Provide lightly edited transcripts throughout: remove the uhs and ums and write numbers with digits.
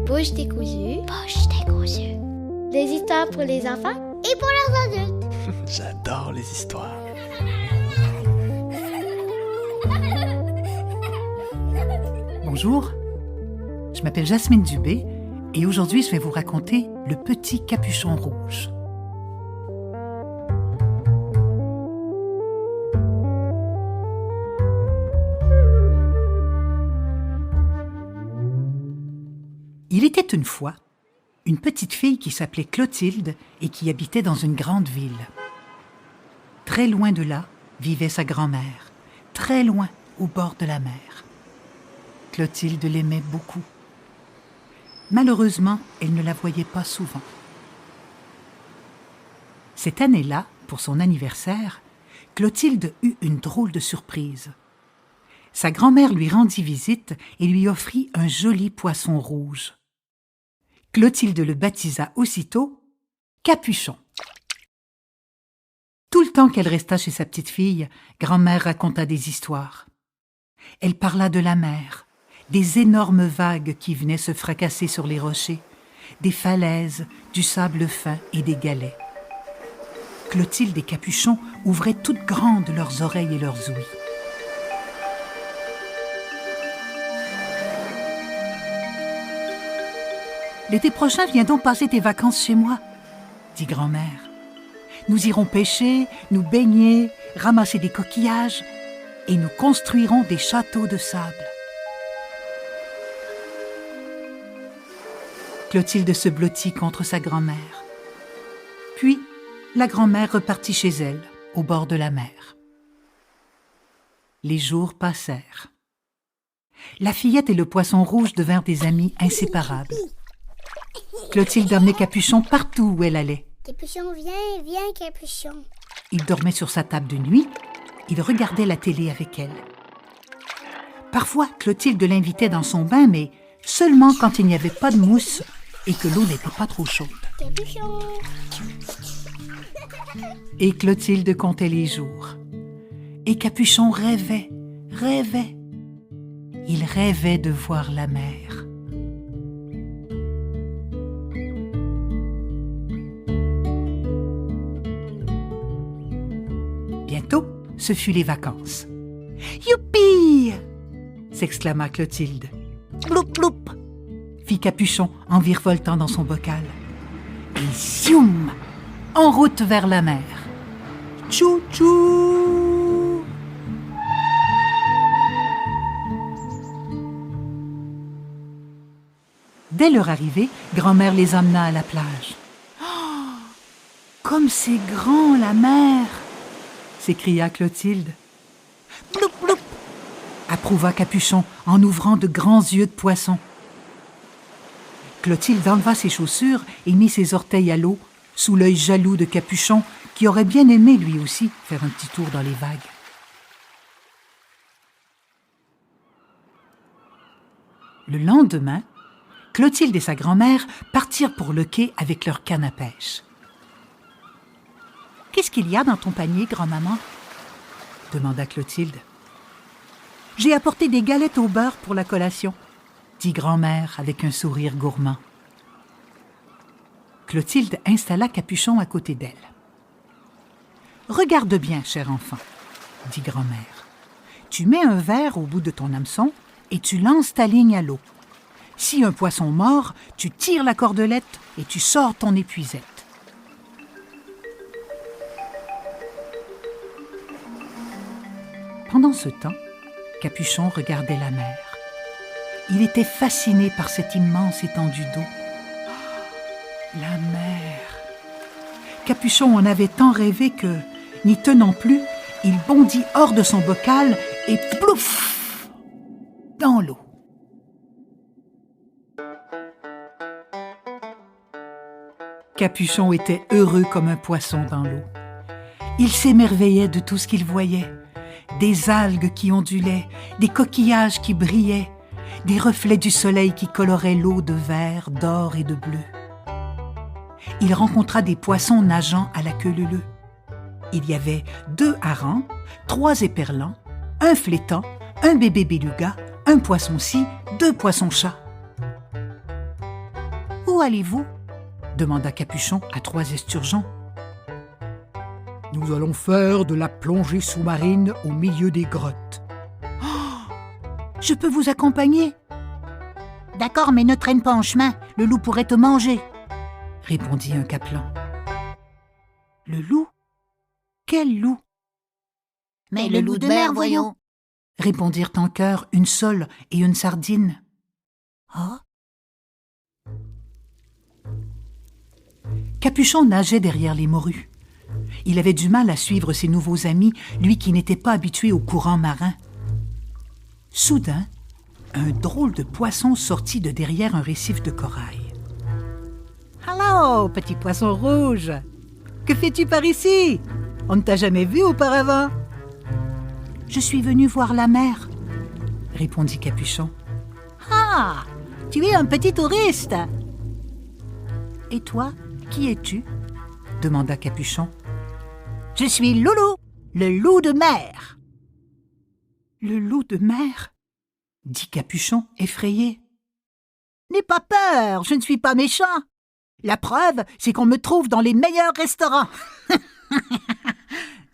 Bouche décousue. Bouche décousue. Des histoires pour les enfants et pour leurs adultes. J'adore les histoires. Bonjour, je m'appelle Jasmine Dubé et aujourd'hui je vais vous raconter Le Petit Capuchon Rouge. Il était une fois une petite fille qui s'appelait Clotilde et qui habitait dans une grande ville. Très loin de là vivait sa grand-mère, très loin au bord de la mer. Clotilde l'aimait beaucoup. Malheureusement, elle ne la voyait pas souvent. Cette année-là, pour son anniversaire, Clotilde eut une drôle de surprise. Sa grand-mère lui rendit visite et lui offrit un joli poisson rouge. Clotilde le baptisa aussitôt Capuchon. Tout le temps qu'elle resta chez sa petite fille, grand-mère raconta des histoires. Elle parla de la mer, des énormes vagues qui venaient se fracasser sur les rochers, des falaises, du sable fin et des galets. Clotilde et Capuchon ouvraient toutes grandes leurs oreilles et leurs ouïes. L'été prochain, viens donc passer tes vacances chez moi, dit grand-mère. Nous irons pêcher, nous baigner, ramasser des coquillages et nous construirons des châteaux de sable. Clotilde se blottit contre sa grand-mère. Puis, la grand-mère repartit chez elle, au bord de la mer. Les jours passèrent. La fillette et le poisson rouge devinrent des amis inséparables. Clotilde emmenait Capuchon partout où elle allait. Capuchon, viens, viens, Capuchon. Il dormait sur sa table de nuit. Il regardait la télé avec elle. Parfois, Clotilde l'invitait dans son bain, mais seulement quand il n'y avait pas de mousse et que l'eau n'était pas trop chaude. Capuchon. Et Clotilde comptait les jours. Et Capuchon rêvait. Il rêvait de voir la mer. Bientôt, ce fut les vacances. « Youpi !» s'exclama Clotilde. « Ploup, ploup !» fit Capuchon en virevoltant dans son bocal. Et zioum, en route vers la mer. Tchou, tchou! Dès leur arrivée, grand-mère les emmena à la plage. Oh, comme c'est grand la mer! S'écria Clotilde. Ploup, ploup! Approuva Capuchon en ouvrant de grands yeux de poisson. Clotilde enleva ses chaussures et mit ses orteils à l'eau, sous l'œil jaloux de Capuchon, qui aurait bien aimé lui aussi faire un petit tour dans les vagues. Le lendemain, Clotilde et sa grand-mère partirent pour le quai avec leur canne à pêche. « Qu'est-ce qu'il y a dans ton panier, grand-maman » demanda Clotilde. « J'ai apporté des galettes au beurre pour la collation » dit grand-mère avec un sourire gourmand. Clotilde installa Capuchon à côté d'elle. « Regarde bien, cher enfant, » dit grand-mère. « Tu mets un verre au bout de ton hameçon et tu lances ta ligne à l'eau. Si un poisson mord, tu tires la cordelette et tu sors ton épuisette. Pendant ce temps, Capuchon regardait la mer. Il était fasciné par cette immense étendue d'eau. Oh, la mer! Capuchon en avait tant rêvé que, n'y tenant plus, il bondit hors de son bocal et plouf! Dans l'eau. Capuchon était heureux comme un poisson dans l'eau. Il s'émerveillait de tout ce qu'il voyait. Des algues qui ondulaient, des coquillages qui brillaient, des reflets du soleil qui coloraient l'eau de vert, d'or et de bleu. Il rencontra des poissons nageant à la queue leu-leu. Il y avait 2 harengs, 3 éperlans, un flétan, un bébé beluga, un poisson-scie, 2 poissons-chats. Où allez-vous ? demanda Capuchon à 3 esturgeons. Nous allons faire de la plongée sous-marine au milieu des grottes. Oh, je peux vous accompagner ? D'accord, mais ne traîne pas en chemin, le loup pourrait te manger, répondit un capelan. Le loup ? Quel loup ? Mais le loup de mer, voyons, répondirent en chœur une sole et une sardine. Oh ? Capuchon nageait derrière les morues. Il avait du mal à suivre ses nouveaux amis, lui qui n'était pas habitué au courant marin. Soudain, un drôle de poisson sortit de derrière un récif de corail. « Allô, petit poisson rouge! Que fais-tu par ici? On ne t'a jamais vu auparavant. »« Je suis venu voir la mer, » répondit Capuchon. « Ah, tu es un petit touriste. »« Et toi, qui es-tu » demanda Capuchon. « Je suis Loulou, le loup de mer. »« Le loup de mer ?» dit Capuchon, effrayé. « N'aie pas peur, je ne suis pas méchant. La preuve, c'est qu'on me trouve dans les meilleurs restaurants. »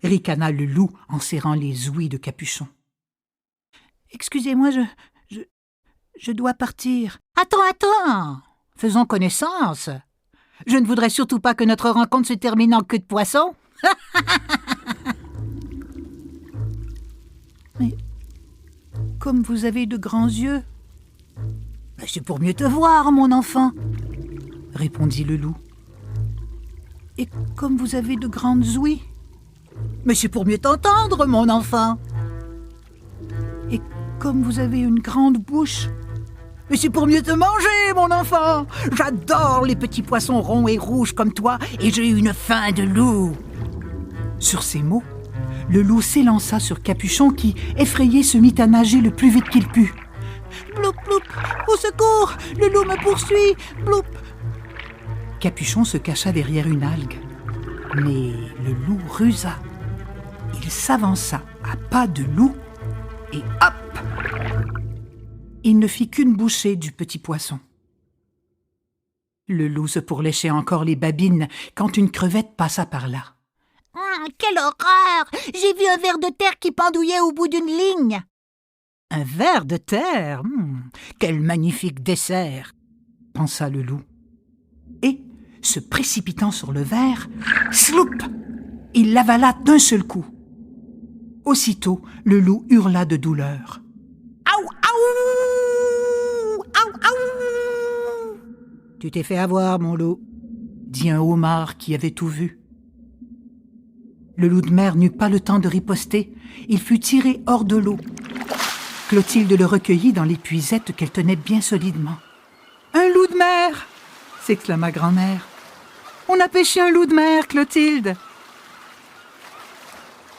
ricana le loup en serrant les ouïes de Capuchon. « Excusez-moi, je dois partir. »« Attends, faisons connaissance. Je ne voudrais surtout pas que notre rencontre se termine en queue de poisson. » Mais comme vous avez de grands yeux. « C'est pour mieux te voir, mon enfant, » répondit le loup. « Et comme vous avez de grandes ouïes. »« Mais c'est pour mieux t'entendre, mon enfant. »« Et comme vous avez une grande bouche. »« Mais c'est pour mieux te manger, mon enfant. J'adore les petits poissons ronds et rouges comme toi, et j'ai une faim de loup. » Sur ces mots, le loup s'élança sur Capuchon qui, effrayé, se mit à nager le plus vite qu'il put. « Bloup, bloup, au secours, le loup me poursuit, bloup !» Capuchon se cacha derrière une algue. Mais le loup rusa. Il s'avança à pas de loup et hop ! Il ne fit qu'une bouchée du petit poisson. Le loup se pourléchait encore les babines quand une crevette passa par là. « Quelle horreur! J'ai vu un ver de terre qui pendouillait au bout d'une ligne. »« Un ver de terre? Quel magnifique dessert !» pensa le loup. Et, se précipitant sur le ver, sloup! Il l'avala d'un seul coup. Aussitôt, le loup hurla de douleur. « Aou, aou! Aou, aou! »« Tu t'es fait avoir, mon loup, » dit un homard qui avait tout vu. Le loup de mer n'eut pas le temps de riposter. Il fut tiré hors de l'eau. Clotilde le recueillit dans l'épuisette qu'elle tenait bien solidement. « Un loup de mer !» s'exclama grand-mère. « On a pêché un loup de mer, Clotilde !»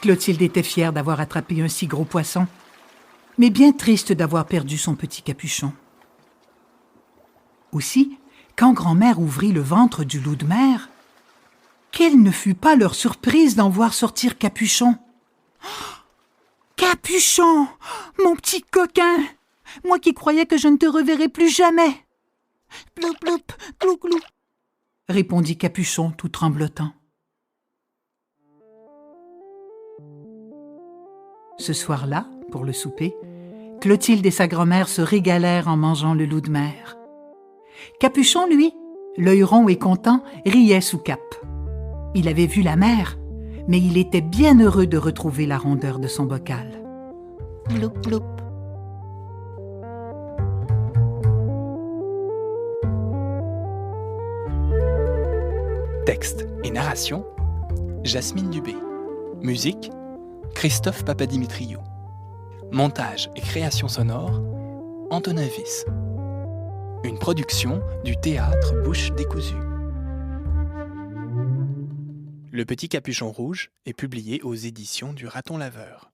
Clotilde était fière d'avoir attrapé un si gros poisson, mais bien triste d'avoir perdu son petit Capuchon. Aussi, quand grand-mère ouvrit le ventre du loup de mer, quelle ne fut pas leur surprise d'en voir sortir Capuchon. « Capuchon, mon petit coquin, moi qui croyais que je ne te reverrais plus jamais. »« Ploup, ploup, clou, clou, » répondit Capuchon tout tremblotant. Ce soir-là, pour le souper, Clotilde et sa grand-mère se régalèrent en mangeant le loup de mer. Capuchon, lui, l'œil rond et content, riait sous cape. Il avait vu la mer, mais il était bien heureux de retrouver la rondeur de son bocal. Bloup, bloup. Texte et narration, Jasmine Dubé. Musique, Christophe Papadimitriou. Montage et création sonore, Antonin Wyss. Une production du théâtre Bouche décousue. Le Petit Capuchon Rouge est publié aux éditions du Raton Laveur.